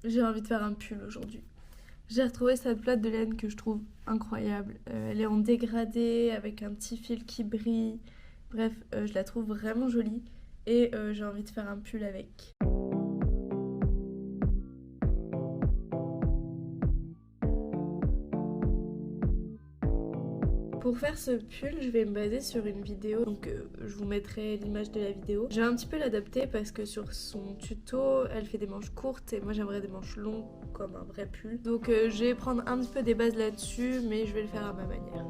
J'ai envie de faire un pull aujourd'hui. J'ai retrouvé cette plate de laine que je trouve incroyable. Elle est en dégradé avec un petit fil qui brille. Bref, je la trouve vraiment jolie et j'ai envie de faire un pull avec. Pour faire ce pull, je vais me baser sur une vidéo, donc je vous mettrai l'image de la vidéo. Je vais un petit peu l'adapter parce que sur son tuto, elle fait des manches courtes et moi j'aimerais des manches longues comme un vrai pull. Donc je vais prendre un petit peu des bases là-dessus, mais je vais le faire à ma manière.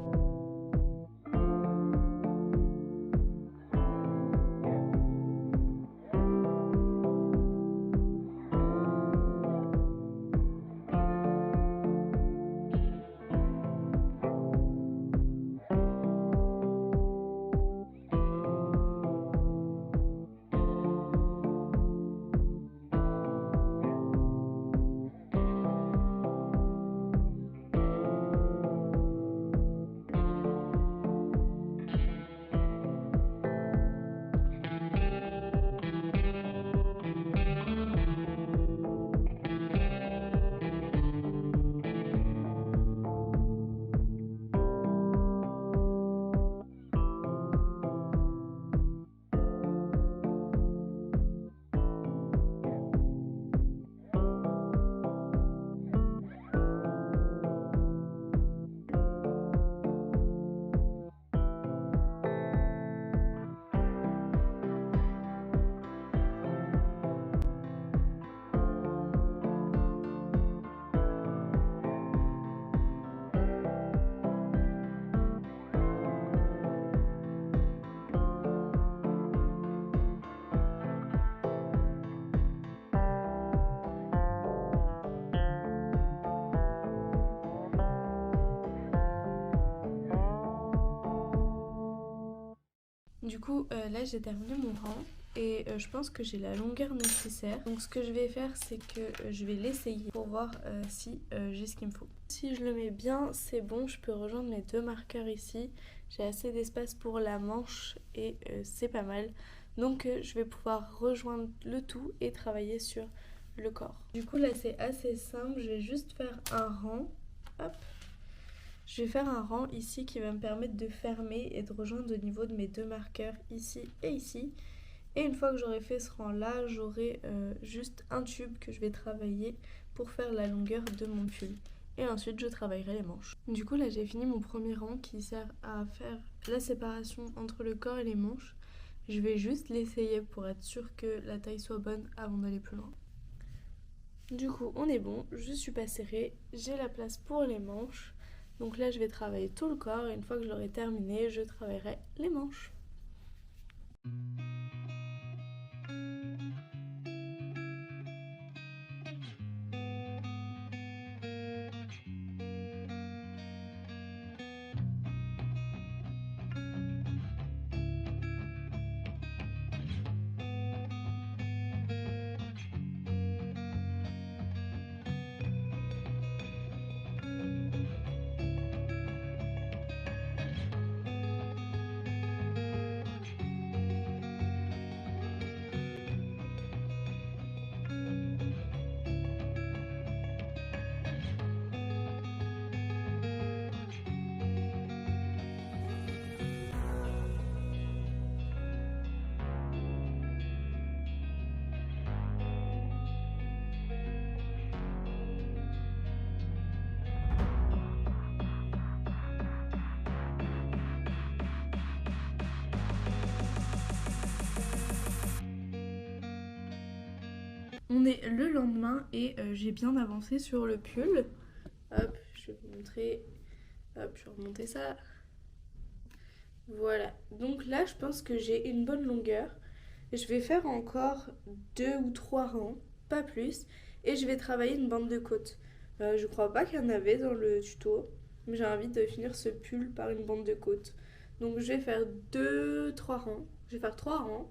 Du coup, là j'ai terminé mon rang et je pense que j'ai la longueur nécessaire. Donc ce que je vais faire, c'est que je vais l'essayer pour voir si j'ai ce qu'il me faut. Si je le mets bien, c'est bon, je peux rejoindre mes deux marqueurs ici. J'ai assez d'espace pour la manche et c'est pas mal. Donc je vais pouvoir rejoindre le tout et travailler sur le corps. Du coup là c'est assez simple, je vais juste faire un rang. Hop. Je vais faire un rang ici qui va me permettre de fermer et de rejoindre au niveau de mes deux marqueurs ici et ici. Et une fois que j'aurai fait ce rang là, j'aurai juste un tube que je vais travailler pour faire la longueur de mon pull. Et ensuite je travaillerai les manches. Du coup là j'ai fini mon premier rang qui sert à faire la séparation entre le corps et les manches. Je vais juste l'essayer pour être sûre que la taille soit bonne avant d'aller plus loin. Du coup on est bon, je suis pas serrée, j'ai la place pour les manches. Donc là je vais travailler tout le corps et une fois que je l'aurai terminé, je travaillerai les manches. On est le lendemain et j'ai bien avancé sur le pull. Hop, je vais vous montrer. Hop, je vais remonter ça. Voilà. Donc là, je pense que j'ai une bonne longueur. Je vais faire encore 2 ou 3 rangs, pas plus. Et je vais travailler une bande de côte. Je crois pas qu'il y en avait dans le tuto. Mais j'ai envie de finir ce pull par une bande de côte. Donc je vais faire 2, 3 rangs. Je vais faire 3 rangs.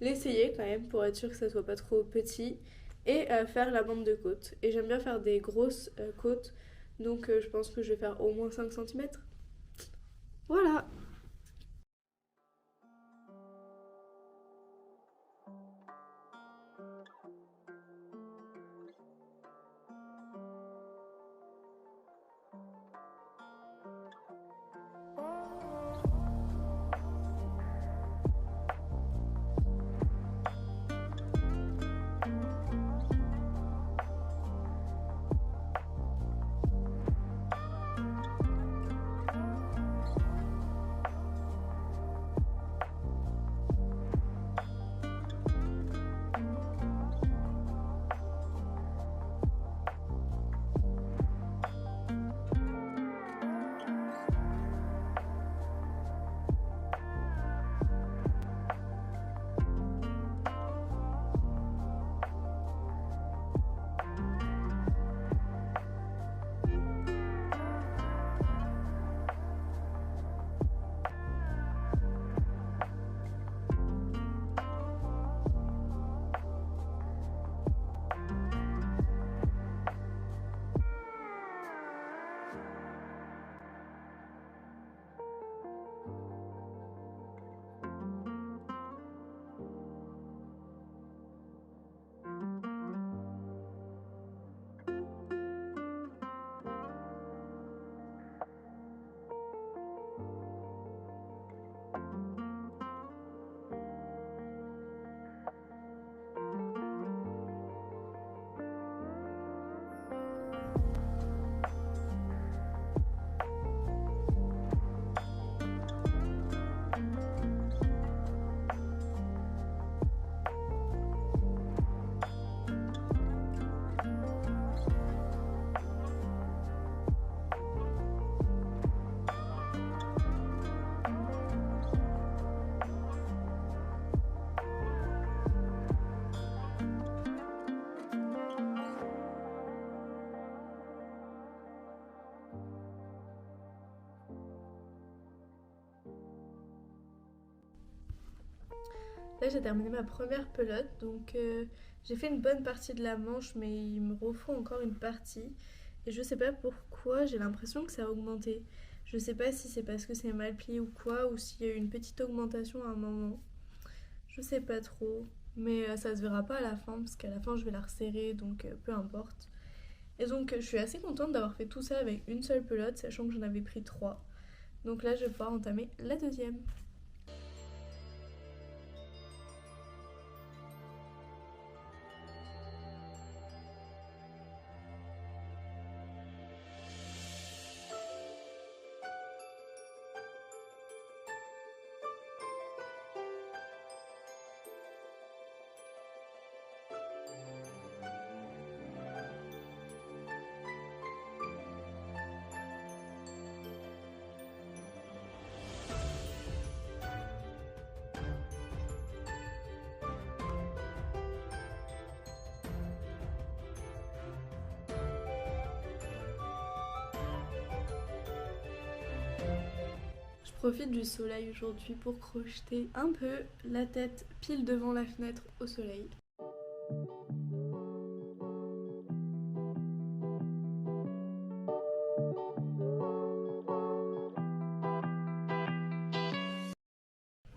L'essayer quand même pour être sûr que ça soit pas trop petit. Et faire la bande de côte. Et j'aime bien faire des grosses côtes. Donc je pense que je vais faire au moins 5 cm. Voilà. Là j'ai terminé ma première pelote, donc j'ai fait une bonne partie de la manche, mais il me refaut encore une partie. Et je sais pas pourquoi, j'ai l'impression que ça a augmenté. Je sais pas si c'est parce que c'est mal plié ou quoi, ou s'il y a eu une petite augmentation à un moment. Je sais pas trop, mais ça se verra pas à la fin, parce qu'à la fin je vais la resserrer, donc peu importe. Et donc je suis assez contente d'avoir fait tout ça avec une seule pelote, sachant que j'en avais pris 3. Donc là je vais pouvoir entamer la deuxième. Je profite du soleil aujourd'hui pour crocheter un peu la tête pile devant la fenêtre au soleil.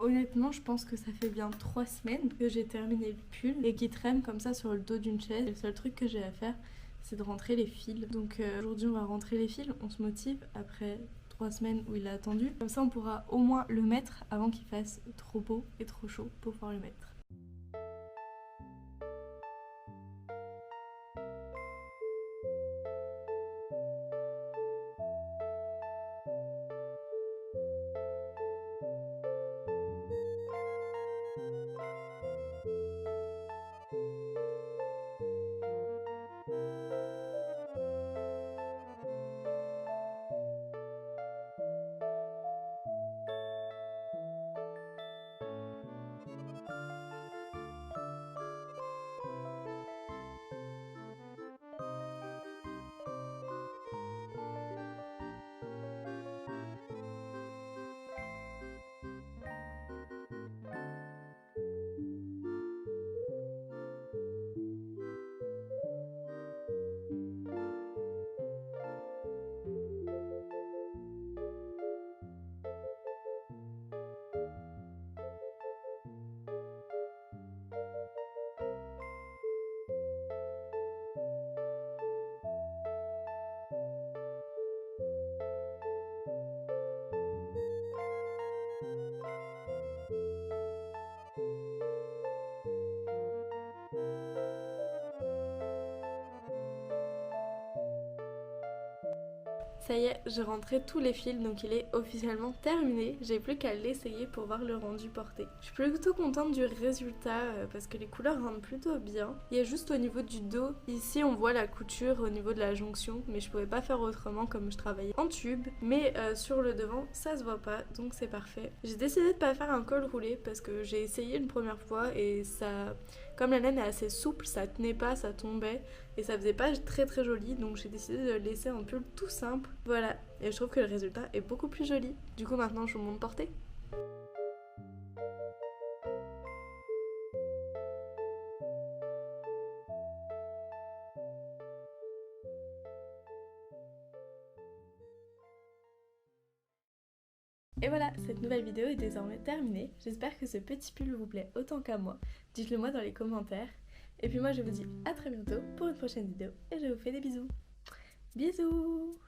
Honnêtement, je pense que ça fait bien 3 semaines que j'ai terminé le pull et qu'il traîne comme ça sur le dos d'une chaise. Le seul truc que j'ai à faire, c'est de rentrer les fils. Donc aujourd'hui, on va rentrer les fils. On se motive après 3 semaines où il a attendu. Comme ça, on pourra au moins le mettre avant qu'il fasse trop beau et trop chaud pour pouvoir le mettre. Ça y est, j'ai rentré tous les fils, donc il est officiellement terminé. J'ai plus qu'à l'essayer pour voir le rendu porté. Je suis plutôt contente du résultat parce que les couleurs rendent plutôt bien. Il y a juste au niveau du dos, ici on voit la couture au niveau de la jonction, mais je pouvais pas faire autrement comme je travaillais en tube. Mais sur le devant, ça se voit pas, donc c'est parfait. J'ai décidé de pas faire un col roulé parce que j'ai essayé une première fois et ça... Comme la laine est assez souple, ça tenait pas, ça tombait et ça faisait pas très joli, donc j'ai décidé de laisser un pull tout simple. Voilà, et je trouve que le résultat est beaucoup plus joli. Du coup maintenant je vous montre porter. Et voilà, cette nouvelle vidéo est désormais terminée. J'espère que ce petit pull vous plaît autant qu'à moi. Dites-le moi dans les commentaires. Et puis moi je vous dis à très bientôt pour une prochaine vidéo et je vous fais des bisous. Bisous!